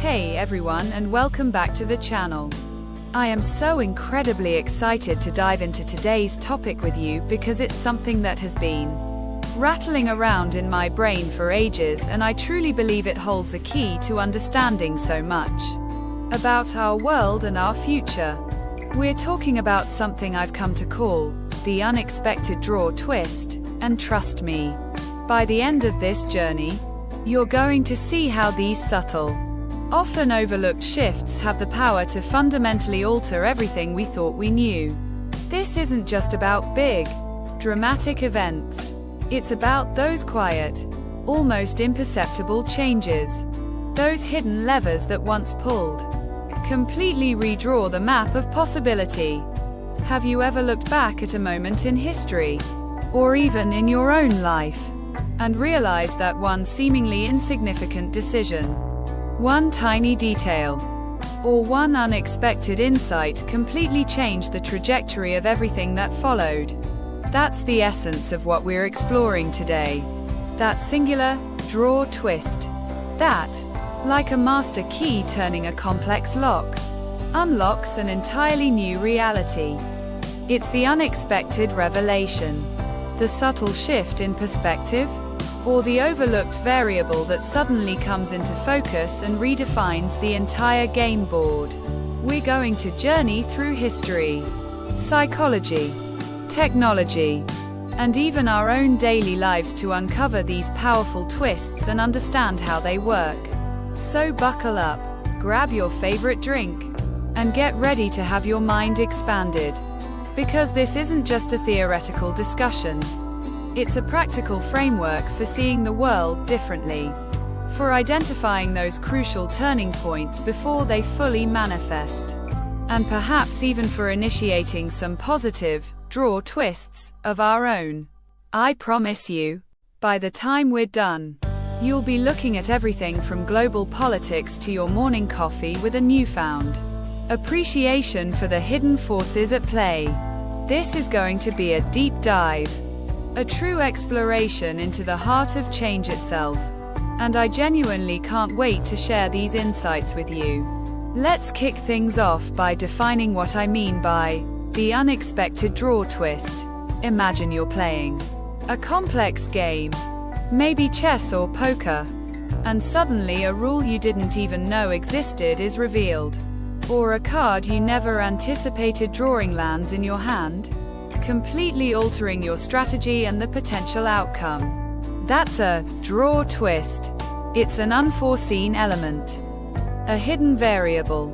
Hey everyone, and welcome back to the channel. I am so incredibly excited to dive into today's topic with you because it's something that has been rattling around in my brain for ages, and I truly believe it holds a key to understanding so much about our world and our future. We're talking about something I've come to call the unexpected draw twist, and trust me, by the end of this journey, you're going to see how these subtle, often overlooked shifts have the power to fundamentally alter everything we thought we knew. This isn't just about big, dramatic events. It's about those quiet, almost imperceptible changes. Those hidden levers that once pulled, completely redraw the map of possibility. Have you ever looked back at a moment in history, or even in your own life, and realized that one seemingly insignificant decision, one tiny detail, or one unexpected insight completely changed the trajectory of everything that followed? That's the essence of what we're exploring today. That singular, draw twist. That, like a master key turning a complex lock, unlocks an entirely new reality. It's the unexpected revelation, the subtle shift in perspective, or the overlooked variable that suddenly comes into focus and redefines the entire game board. We're going to journey through history, psychology, technology, and even our own daily lives to uncover these powerful twists and understand how they work. So buckle up, grab your favorite drink, and get ready to have your mind expanded. Because this isn't just a theoretical discussion. It's a practical framework for seeing the world differently, for identifying those crucial turning points before they fully manifest, and perhaps even for initiating some positive, draw twists of our own. I promise you, by the time we're done, you'll be looking at everything from global politics to your morning coffee with a newfound appreciation for the hidden forces at play. This is going to be a deep dive, a true exploration into the heart of change itself, and I genuinely can't wait to share these insights with you. Let's kick things off by defining what I mean by the unexpected draw twist. Imagine you're playing a complex game, maybe chess or poker, and suddenly a rule you didn't even know existed is revealed, or a card you never anticipated drawing lands in your hand, completely altering your strategy and the potential outcome. That's a draw twist. It's an unforeseen element, a hidden variable,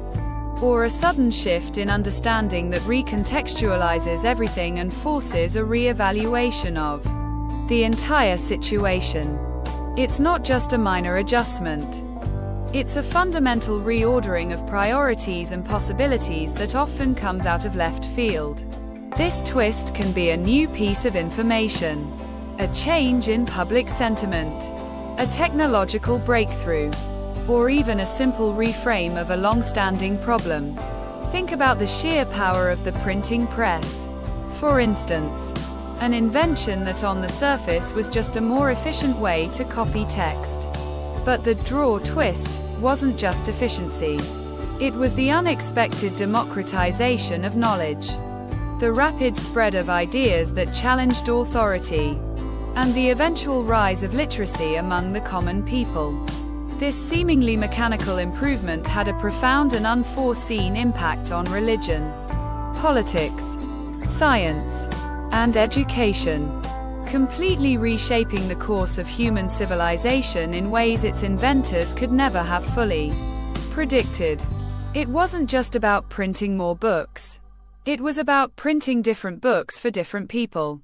or a sudden shift in understanding that recontextualizes everything and forces a re-evaluation of the entire situation. It's not just a minor adjustment. It's a fundamental reordering of priorities and possibilities that often comes out of left field. This twist can be a new piece of information, a change in public sentiment, a technological breakthrough, or even a simple reframe of a long-standing problem. Think about the sheer power of the printing press. For instance, an invention that on the surface was just a more efficient way to copy text. But the draw twist wasn't just efficiency. It was the unexpected democratization of knowledge, the rapid spread of ideas that challenged authority, and the eventual rise of literacy among the common people. This seemingly mechanical improvement had a profound and unforeseen impact on religion, politics, science, and education, completely reshaping the course of human civilization in ways its inventors could never have fully predicted. It wasn't just about printing more books. It was about printing different books for different people,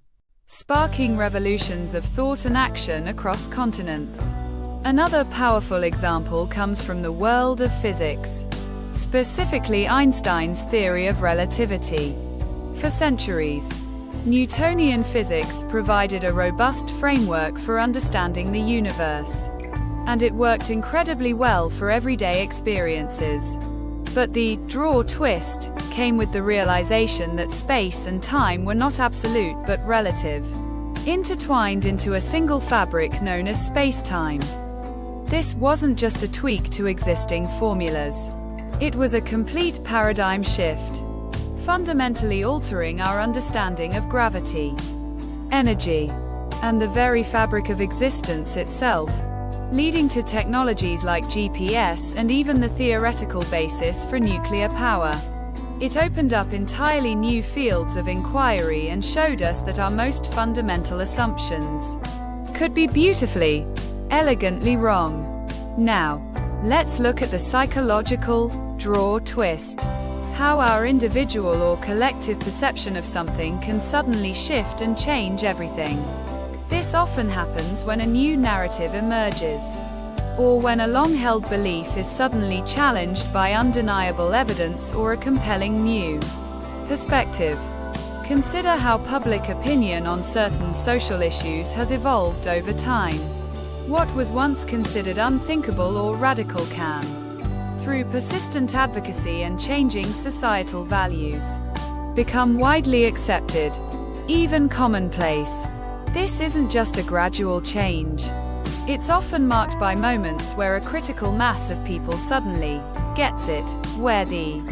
sparking revolutions of thought and action across continents. Another powerful example comes from the world of physics, specifically Einstein's theory of relativity. For centuries, Newtonian physics provided a robust framework for understanding the universe, and it worked incredibly well for everyday experiences. But the draw twist came with the realization that space and time were not absolute but relative, intertwined into a single fabric known as space-time. This wasn't just a tweak to existing formulas. It was a complete paradigm shift, fundamentally altering our understanding of gravity, energy, and the very fabric of existence itself, leading to technologies like GPS and even the theoretical basis for nuclear power. It opened up entirely new fields of inquiry and showed us that our most fundamental assumptions could be beautifully, elegantly wrong. Now, let's look at the psychological draw twist. How our individual or collective perception of something can suddenly shift and change everything. This often happens when a new narrative emerges, or when a long-held belief is suddenly challenged by undeniable evidence or a compelling new perspective. Consider how public opinion on certain social issues has evolved over time. What was once considered unthinkable or radical can, through persistent advocacy and changing societal values, become widely accepted, even commonplace. This isn't just a gradual change. It's often marked by moments where a critical mass of people suddenly gets it, where the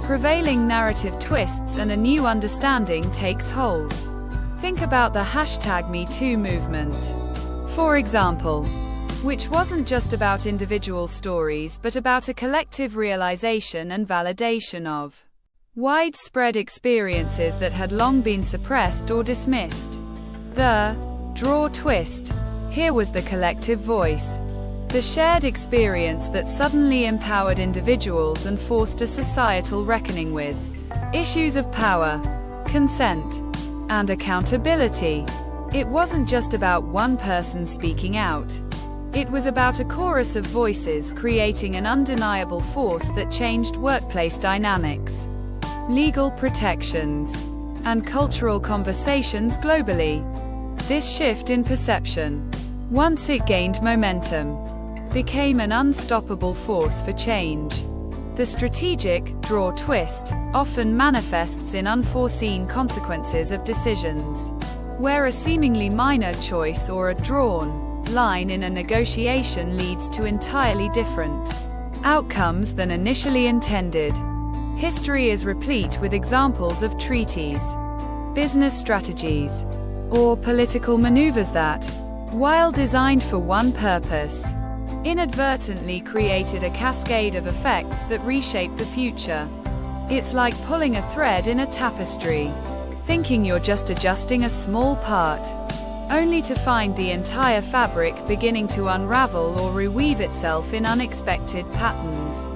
prevailing narrative twists and a new understanding takes hold. Think about the #MeToo movement, for example, which wasn't just about individual stories but about a collective realization and validation of widespread experiences that had long been suppressed or dismissed. The draw twist here was the collective voice, the shared experience that suddenly empowered individuals and forced a societal reckoning with issues of power, consent, and accountability. It wasn't just about one person speaking out. It was about a chorus of voices creating an undeniable force that changed workplace dynamics, legal protections, and cultural conversations globally. This shift in perception, once it gained momentum, became an unstoppable force for change. The strategic draw twist often manifests in unforeseen consequences of decisions, where a seemingly minor choice or a drawn line in a negotiation leads to entirely different outcomes than initially intended. History is replete with examples of treaties, business strategies, or political maneuvers that, while designed for one purpose, inadvertently created a cascade of effects that reshaped the future. It's like pulling a thread in a tapestry, thinking you're just adjusting a small part, only to find the entire fabric beginning to unravel or reweave itself in unexpected patterns.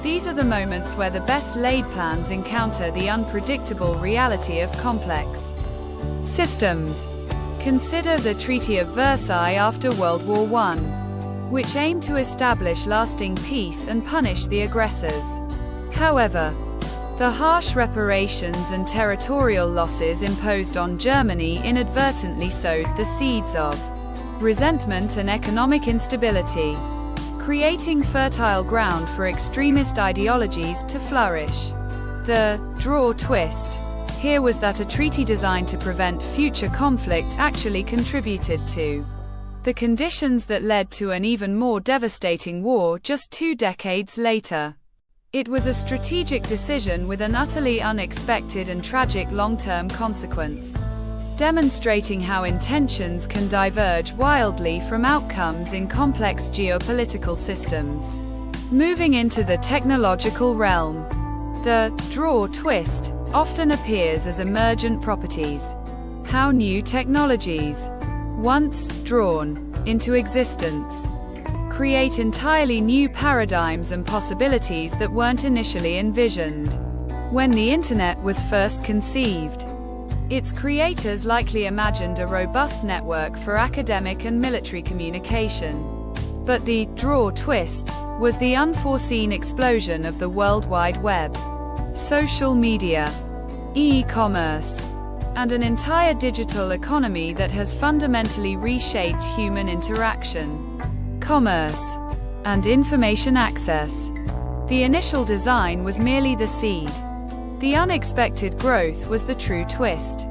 These are the moments where the best-laid plans encounter the unpredictable reality of complex systems. Consider the Treaty of Versailles after World War I, which aimed to establish lasting peace and punish the aggressors. However, the harsh reparations and territorial losses imposed on Germany inadvertently sowed the seeds of resentment and economic instability, creating fertile ground for extremist ideologies to flourish. The draw twist here was that a treaty designed to prevent future conflict actually contributed to the conditions that led to an even more devastating war just 2 decades later. It was a strategic decision with an utterly unexpected and tragic long-term consequence, demonstrating how intentions can diverge wildly from outcomes in complex geopolitical systems. Moving into the technological realm, the draw twist often appears as emergent properties. How new technologies, once drawn into existence, create entirely new paradigms and possibilities that weren't initially envisioned. When the internet was first conceived, its creators likely imagined a robust network for academic and military communication. But the draw twist was the unforeseen explosion of the World Wide Web, social media, e-commerce, and an entire digital economy that has fundamentally reshaped human interaction, commerce, and information access. The initial design was merely the seed. The unexpected growth was the true twist.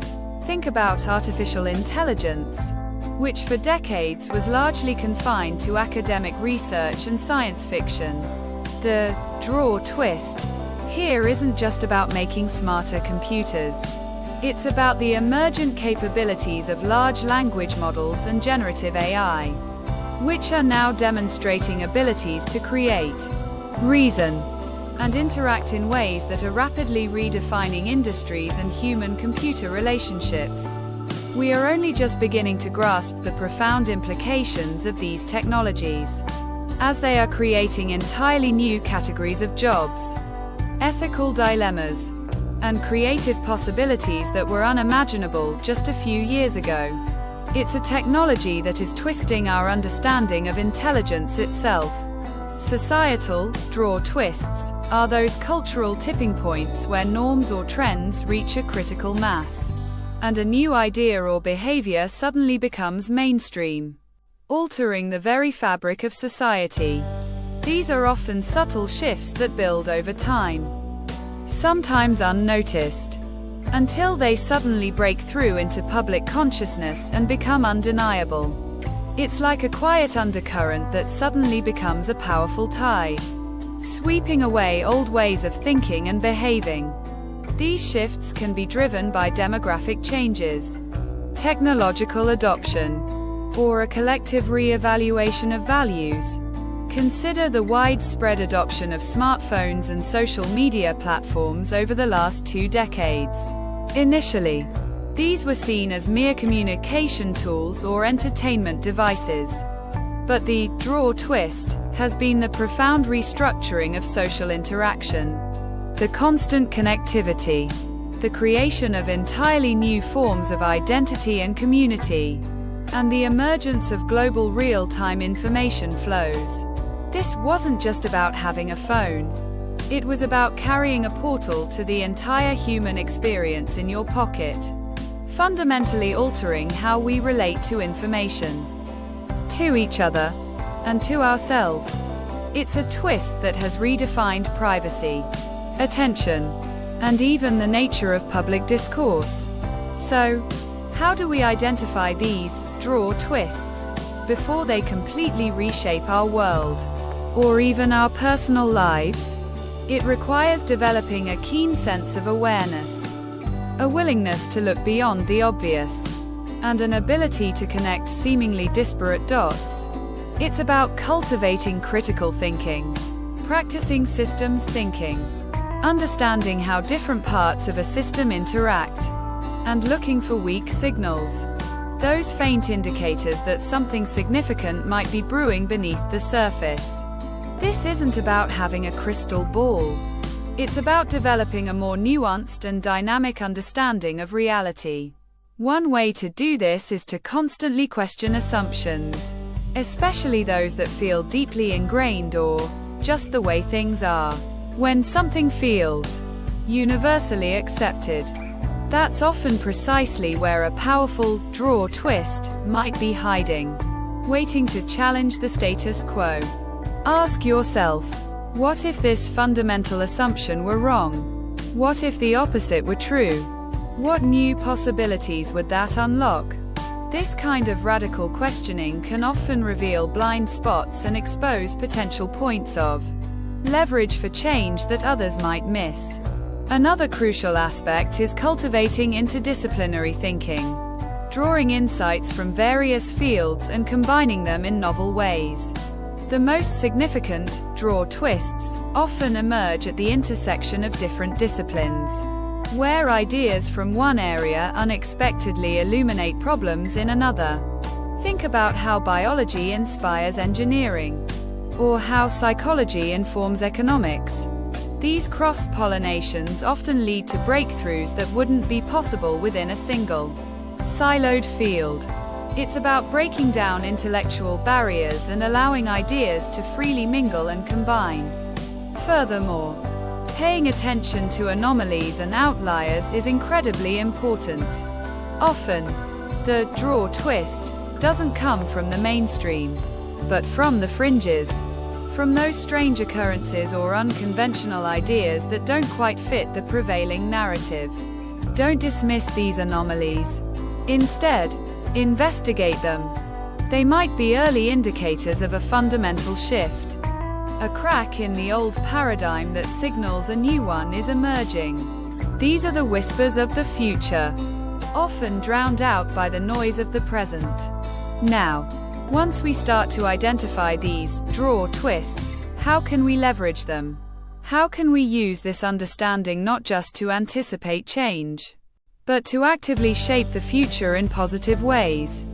Think about artificial intelligence. which for decades was largely confined to academic research and science fiction. The draw twist here isn't just about making smarter computers. It's about the emergent capabilities of large language models and generative AI, which are now demonstrating abilities to create, reason, and interact in ways that are rapidly redefining industries and human-computer relationships. We are only just beginning to grasp the profound implications of these technologies, as they are creating entirely new categories of jobs, ethical dilemmas, and creative possibilities that were unimaginable just a few years ago. It's a technology that is twisting our understanding of intelligence itself. Societal draw twists are those cultural tipping points where norms or trends reach a critical mass, and a new idea or behavior suddenly becomes mainstream, altering the very fabric of society. These are often subtle shifts that build over time, sometimes unnoticed, until they suddenly break through into public consciousness and become undeniable. It's like a quiet undercurrent that suddenly becomes a powerful tide, sweeping away old ways of thinking and behaving. These shifts can be driven by demographic changes, technological adoption, or a collective re-evaluation of values. Consider the widespread adoption of smartphones and social media platforms over the last 2 decades. Initially, these were seen as mere communication tools or entertainment devices. But the draw twist has been the profound restructuring of social interaction. The constant connectivity, the creation of entirely new forms of identity and community, and the emergence of global real-time information flows. This wasn't just about having a phone. It was about carrying a portal to the entire human experience in your pocket, fundamentally altering how we relate to information, to each other, and to ourselves. It's a twist that has redefined privacy, attention, and even the nature of public discourse. So, how do we identify these draw twists before they completely reshape our world, or even our personal lives? It requires developing a keen sense of awareness, a willingness to look beyond the obvious, and an ability to connect seemingly disparate dots. It's about cultivating critical thinking, practicing systems thinking, understanding how different parts of a system interact, and looking for weak signals, those faint indicators that something significant might be brewing beneath the surface. This isn't about having a crystal ball. It's about developing a more nuanced and dynamic understanding of reality. One way to do this is to constantly question assumptions, especially those that feel deeply ingrained or just the way things are. When something feels universally accepted, that's often precisely where a powerful draw twist might be hiding, waiting to challenge the status quo. Ask yourself, what if this fundamental assumption were wrong? What if the opposite were true? What new possibilities would that unlock? This kind of radical questioning can often reveal blind spots and expose potential points of leverage for change that others might miss. Another crucial aspect is cultivating interdisciplinary thinking, drawing insights from various fields and combining them in novel ways. The most significant draw twists often emerge at the intersection of different disciplines, where ideas from one area unexpectedly illuminate problems in another. Think about how biology inspires engineering, or how psychology informs economics. These cross-pollinations often lead to breakthroughs that wouldn't be possible within a single, siloed field. It's about breaking down intellectual barriers and allowing ideas to freely mingle and combine. Furthermore, paying attention to anomalies and outliers is incredibly important. Often, the draw twist doesn't come from the mainstream, but from the fringes, from those strange occurrences or unconventional ideas that don't quite fit the prevailing narrative. Don't dismiss these anomalies. Instead, Investigate them. They might be early indicators of a fundamental shift. A crack in the old paradigm that signals a new one is emerging. These are the whispers of the future, often drowned out by the noise of the present. Now, once we start to identify these draw twists, how can we leverage them? How can we use this understanding not just to anticipate change, but to actively shape the future in positive ways?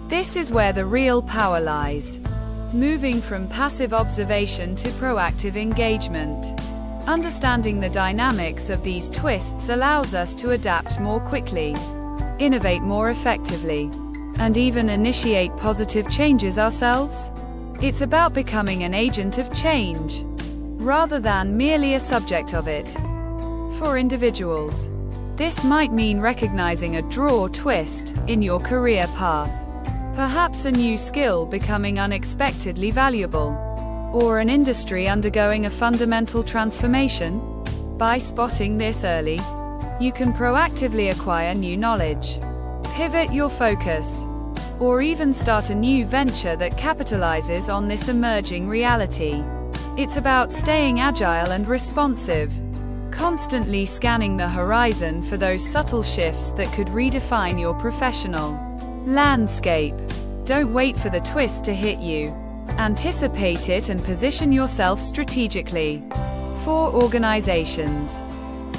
This is where the real power lies. Moving from passive observation to proactive engagement. Understanding the dynamics of these twists allows us to adapt more quickly, innovate more effectively, and even initiate positive changes ourselves. It's about becoming an agent of change, rather than merely a subject of it. For individuals, this might mean recognizing a draw twist in your career path. Perhaps a new skill becoming unexpectedly valuable, or an industry undergoing a fundamental transformation. By spotting this early, you can proactively acquire new knowledge, pivot your focus, or even start a new venture that capitalizes on this emerging reality. It's about staying agile and responsive, constantly scanning the horizon for those subtle shifts that could redefine your professional landscape. Don't wait for the twist to hit you. Anticipate it and position yourself strategically. For organizations,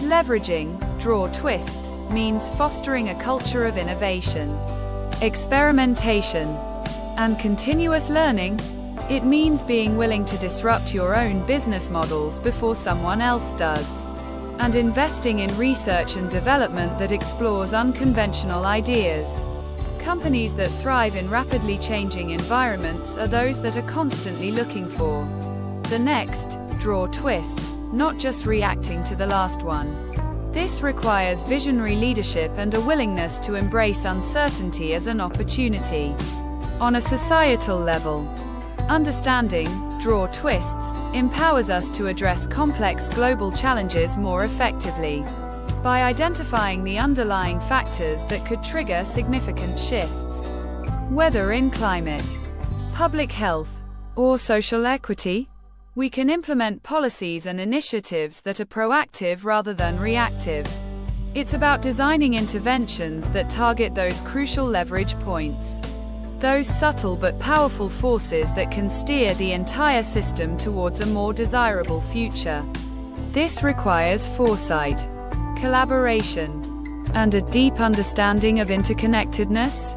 leveraging draw twists means fostering a culture of innovation, experimentation, and continuous learning. It means being willing to disrupt your own business models before someone else does, and investing in research and development that explores unconventional ideas. Companies that thrive in rapidly changing environments are those that are constantly looking for the next draw twist, not just reacting to the last one. This requires visionary leadership and a willingness to embrace uncertainty as an opportunity. On a societal level, understanding draw twists empowers us to address complex global challenges more effectively. By identifying the underlying factors that could trigger significant shifts, whether in climate, public health, or social equity, we can implement policies and initiatives that are proactive rather than reactive. It's about designing interventions that target those crucial leverage points, those subtle but powerful forces that can steer the entire system towards a more desirable future. This requires foresight, collaboration, and a deep understanding of interconnectedness.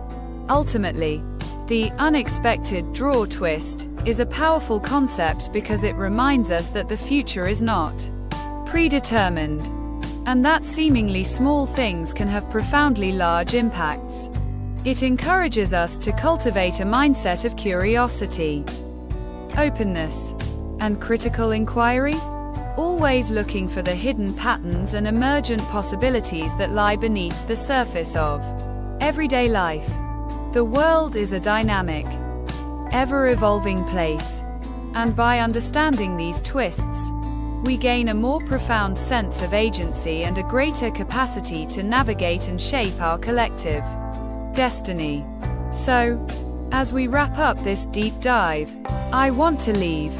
Ultimately, the unexpected draw twist is a powerful concept because it reminds us that the future is not predetermined, and that seemingly small things can have profoundly large impacts. It encourages us to cultivate a mindset of curiosity, openness, and critical inquiry, always looking for the hidden patterns and emergent possibilities that lie beneath the surface of everyday life. The world is a dynamic, ever-evolving place, and by understanding these twists, we gain a more profound sense of agency and a greater capacity to navigate and shape our collective destiny. So, as we wrap up this deep dive, I want to leave